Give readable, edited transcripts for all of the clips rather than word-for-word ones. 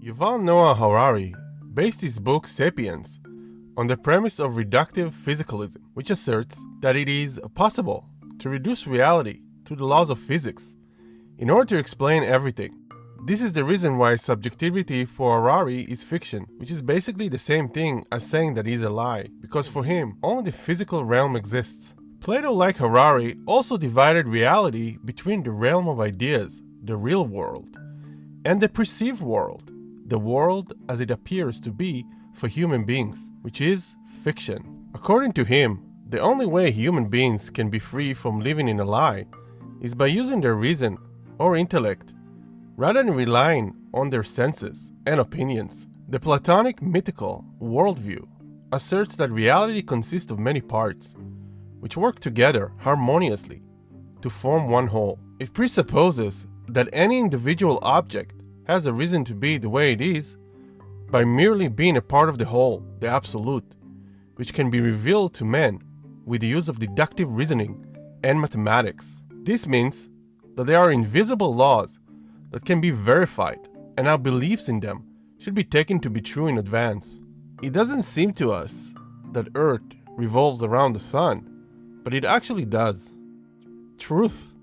Yuval Noah Harari based his book Sapiens on the premise of reductive physicalism, which asserts that it is possible to reduce reality to the laws of physics in order to explain everything. This is the reason why subjectivity for Harari is fiction, which is basically the same thing as saying that it is a lie, because for him, only the physical realm exists. Plato, like Harari, also divided reality between the realm of ideas, the real world, and the perceived world, the world as it appears to be for human beings, which is fiction. According to him, the only way human beings can be free from living in a lie is by using their reason or intellect, rather than relying on their senses and opinions. The Platonic mythical worldview asserts that reality consists of many parts, which work together harmoniously to form one whole. It presupposes that any individual object has a reason to be the way it is by merely being a part of the whole, the absolute, which can be revealed to men with the use of deductive reasoning and mathematics. This means that there are invisible laws that can be verified, and our beliefs in them should be taken to be true in advance. It doesn't seem to us that Earth revolves around the sun, but it actually does. Truth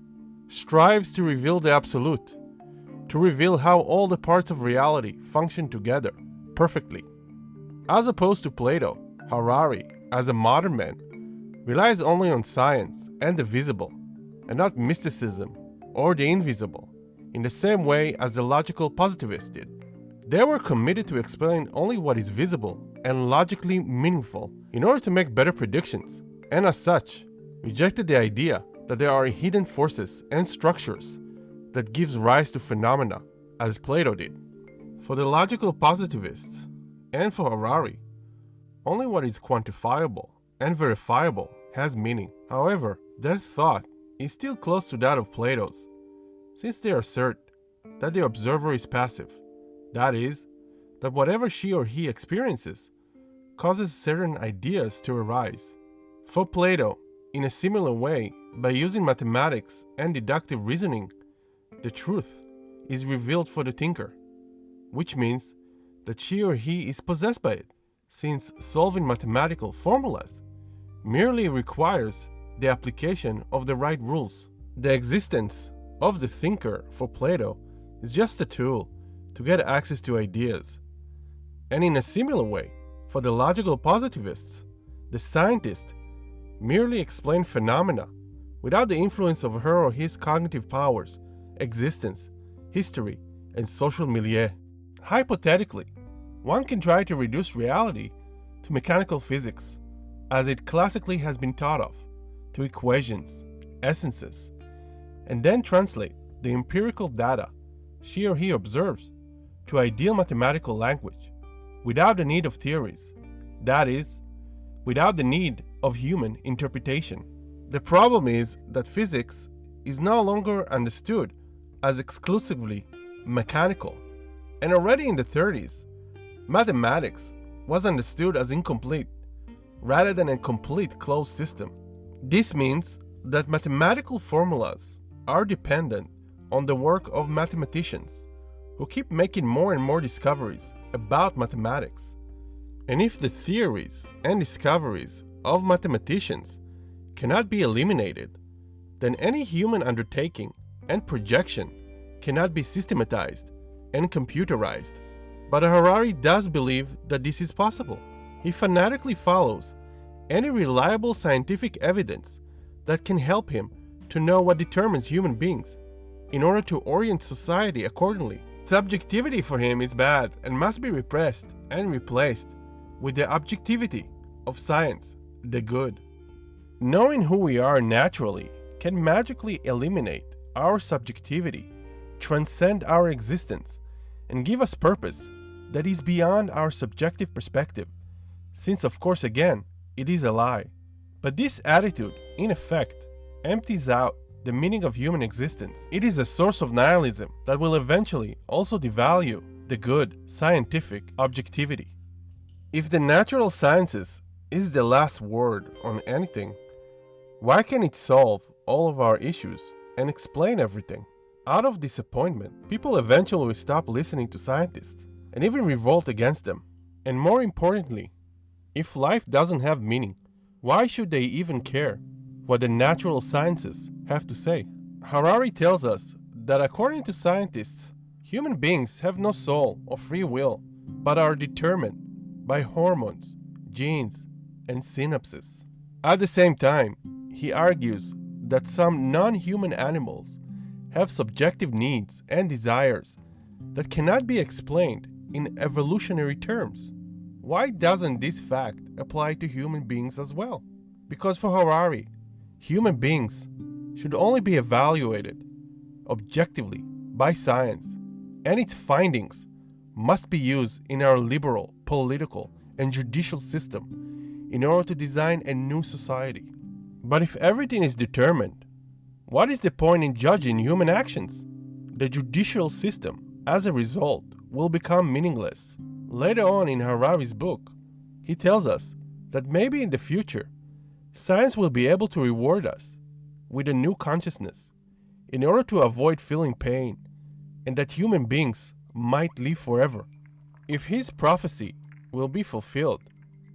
strives to reveal the absolute, to reveal how all the parts of reality function together perfectly. As opposed to Plato, Harari, as a modern man, relies only on science and the visible, and not mysticism or the invisible, in the same way as the logical positivists did. They were committed to explain only what is visible and logically meaningful in order to make better predictions, and as such, rejected the idea that there are hidden forces and structures that gives rise to phenomena, as Plato did. For the logical positivists, and for Harari, only what is quantifiable and verifiable has meaning. However, their thought is still close to that of Plato's, since they assert that the observer is passive, that is, that whatever she or he experiences causes certain ideas to arise. For Plato, in a similar way, by using mathematics and deductive reasoning, the truth is revealed for the thinker, which means that she or he is possessed by it, since solving mathematical formulas merely requires the application of the right rules. The existence of the thinker for Plato is just a tool to get access to ideas. And in a similar way, for the logical positivists, the scientist merely explains phenomena without the influence of her or his cognitive powers, existence, history, and social milieu. Hypothetically, one can try to reduce reality to mechanical physics, as it classically has been thought of, to equations, essences, and then translate the empirical data she or he observes to ideal mathematical language, without the need of theories, that is, without the need of human interpretation. The problem is that physics is no longer understood as exclusively mechanical, and already in the 30s, mathematics was understood as incomplete rather than a complete closed system. This means that mathematical formulas are dependent on the work of mathematicians who keep making more and more discoveries about mathematics. And if the theories and discoveries of mathematicians cannot be eliminated, then any human undertaking and projection cannot be systematized and computerized. But Harari does believe that this is possible. He fanatically follows any reliable scientific evidence that can help him to know what determines human beings in order to orient society accordingly. Subjectivity for him is bad and must be repressed and replaced with the objectivity of science, the good. Knowing who we are naturally can magically eliminate our subjectivity, transcend our existence, and give us purpose that is beyond our subjective perspective, since of course again, it is a lie. But this attitude, in effect, empties out the meaning of human existence. It is a source of nihilism that will eventually also devalue the good scientific objectivity. If the natural sciences is the last word on anything, why can't it solve all of our issues and explain everything? Out of disappointment, people eventually will stop listening to scientists and even revolt against them. And more importantly, if life doesn't have meaning, why should they even care what the natural sciences have to say? Harari tells us that according to scientists, human beings have no soul or free will, but are determined by hormones, genes, and synapses. At the same time, he argues that some non-human animals have subjective needs and desires that cannot be explained in evolutionary terms. Why doesn't this fact apply to human beings as well? Because for Harari, human beings should only be evaluated objectively by science, and its findings must be used in our liberal, political, and judicial system in order to design a new society. But if everything is determined, what is the point in judging human actions? The judicial system, as a result, will become meaningless. Later on in Harari's book, he tells us that maybe in the future, science will be able to reward us with a new consciousness in order to avoid feeling pain, and that human beings might live forever. If his prophecy will be fulfilled,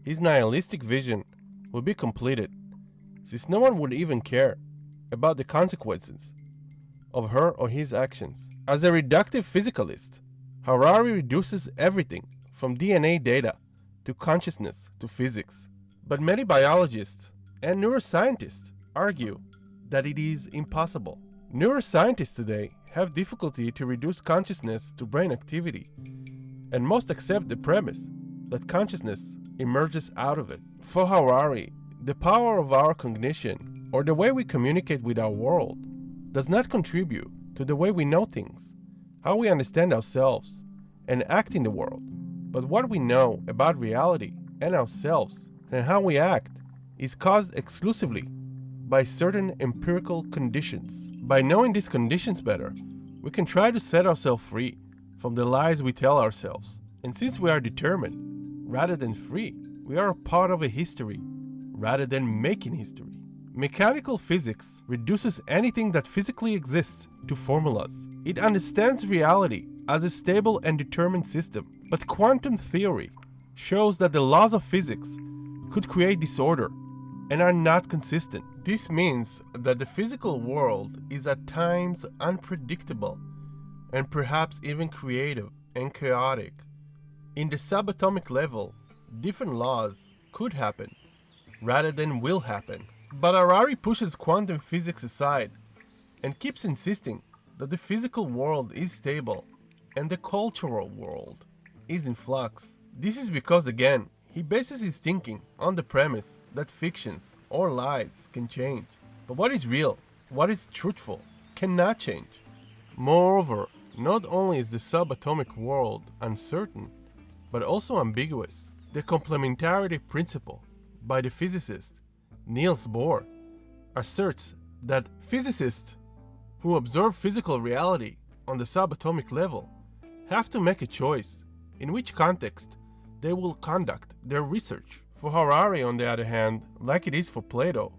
his nihilistic vision will be completed, since no one would even care about the consequences of her or his actions. As a reductive physicalist, Harari reduces everything from DNA data to consciousness to physics. But many biologists and neuroscientists argue that it is impossible. Neuroscientists today have difficulty to reduce consciousness to brain activity, and most accept the premise that consciousness emerges out of it. For Harari, the power of our cognition, or the way we communicate with our world, does not contribute to the way we know things, how we understand ourselves, and act in the world. But what we know about reality and ourselves and how we act is caused exclusively by certain empirical conditions. By knowing these conditions better, we can try to set ourselves free from the lies we tell ourselves. And since we are determined rather than free, we are a part of a history rather than making history. Mechanical physics reduces anything that physically exists to formulas. It understands reality as a stable and determined system. But quantum theory shows that the laws of physics could create disorder and are not consistent. This means that the physical world is at times unpredictable and perhaps even creative and chaotic. In the subatomic level, different laws could happen rather than will happen. But Harari pushes quantum physics aside and keeps insisting that the physical world is stable and the cultural world is in flux. This is because, again, he bases his thinking on the premise that fictions or lies can change. But what is real, what is truthful, cannot change. Moreover, not only is the subatomic world uncertain, but also ambiguous. The complementarity principle by the physicist Niels Bohr asserts that physicists who observe physical reality on the subatomic level have to make a choice in which context they will conduct their research. For Harari, on the other hand, like it is for Plato,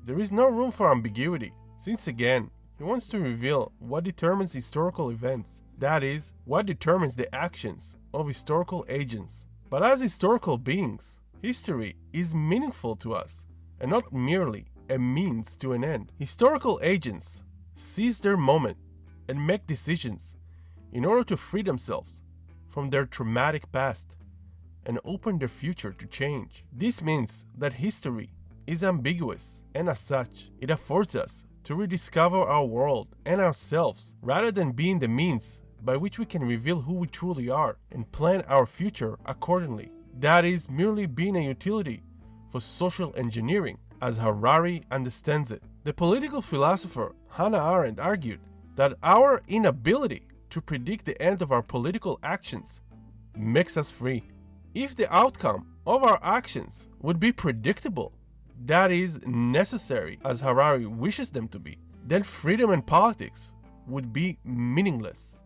there is no room for ambiguity, since again, he wants to reveal what determines historical events, that is, what determines the actions of historical agents. But as historical beings, history is meaningful to us, and not merely a means to an end. Historical agents seize their moment and make decisions in order to free themselves from their traumatic past and open their future to change. This means that history is ambiguous, and as such, it affords us to rediscover our world and ourselves rather than being the means by which we can reveal who we truly are and plan our future accordingly. That is merely being a utility for social engineering, as Harari understands it. The political philosopher Hannah Arendt argued that our inability to predict the end of our political actions makes us free. If the outcome of our actions would be predictable, that is, necessary as Harari wishes them to be, then freedom and politics would be meaningless.